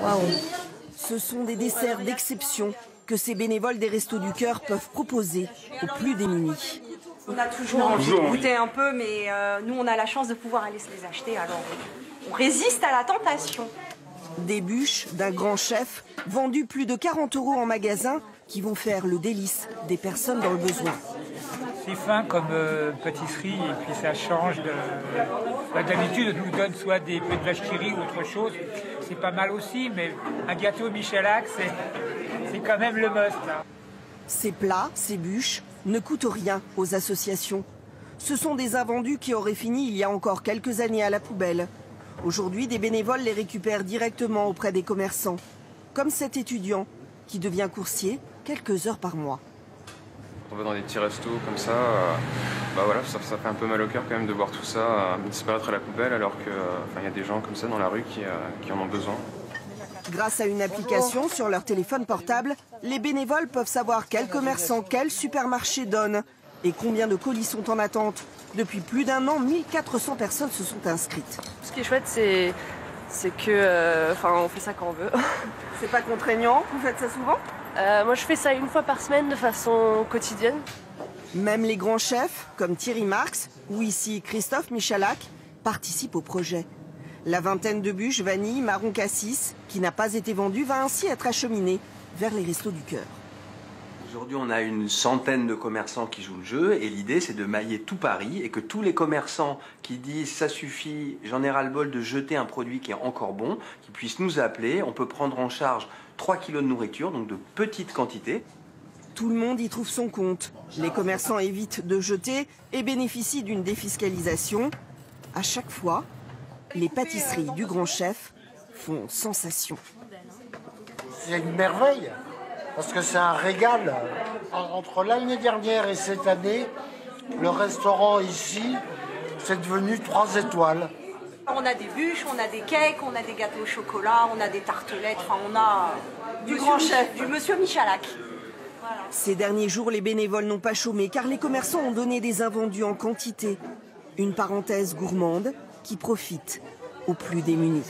Waouh. Ce sont des desserts d'exception que ces bénévoles des Restos du Cœur peuvent proposer aux plus démunis. On a toujours envie de goûter un peu, mais nous on a la chance de pouvoir aller se les acheter, alors on résiste à la tentation. Des bûches d'un grand chef vendues plus de 40 € en magasin qui vont faire le délice des personnes dans le besoin. C'est fin comme pâtisserie et puis ça change d'habitude on nous donne soit des peu de vache qui rit ou autre chose. C'est pas mal aussi, mais un gâteau Michalak, c'est quand même le must. Hein. Ces plats, ces bûches, ne coûtent rien aux associations. Ce sont des invendus qui auraient fini il y a encore quelques années à la poubelle. Aujourd'hui, des bénévoles les récupèrent directement auprès des commerçants. Comme cet étudiant qui devient coursier quelques heures par mois. On va dans des petits restos comme ça, voilà, ça fait un peu mal au cœur quand même de voir tout ça disparaître à la poubelle alors qu'il y a des gens comme ça dans la rue qui en ont besoin. Grâce à une application sur leur téléphone portable, les bénévoles peuvent savoir quel commerçant, quel supermarché donne et combien de colis sont en attente. Depuis plus d'un an, 1400 personnes se sont inscrites. Ce qui est chouette, c'est que, on fait ça quand on veut. C'est pas contraignant? Vous faites ça souvent? Moi, je fais ça une fois par semaine de façon quotidienne. Même les grands chefs, comme Thierry Marx ou ici Christophe Michalak, participent au projet. La vingtaine de bûches vanille marron cassis qui n'a pas été vendue va ainsi être acheminée vers les Restos du Cœur. Aujourd'hui, on a une centaine de commerçants qui jouent le jeu et l'idée, c'est de mailler tout Paris et que tous les commerçants qui disent « ça suffit, j'en ai ras-le-bol de jeter un produit qui est encore bon », qui puissent nous appeler. On peut prendre en charge 3 kilos de nourriture, donc de petites quantités. Tout le monde y trouve son compte. Les commerçants évitent de jeter et bénéficient d'une défiscalisation. À chaque fois, les pâtisseries du grand chef font sensation. C'est une merveille, parce que c'est un régal. Entre l'année dernière et cette année, le restaurant ici, c'est devenu 3 étoiles. On a des bûches, on a des cakes, on a des gâteaux au chocolat, on a des tartelettes, on a du grand chef, du monsieur Michalak. Voilà. Ces derniers jours, les bénévoles n'ont pas chômé car les commerçants ont donné des invendus en quantité. Une parenthèse gourmande qui profite aux plus démunis.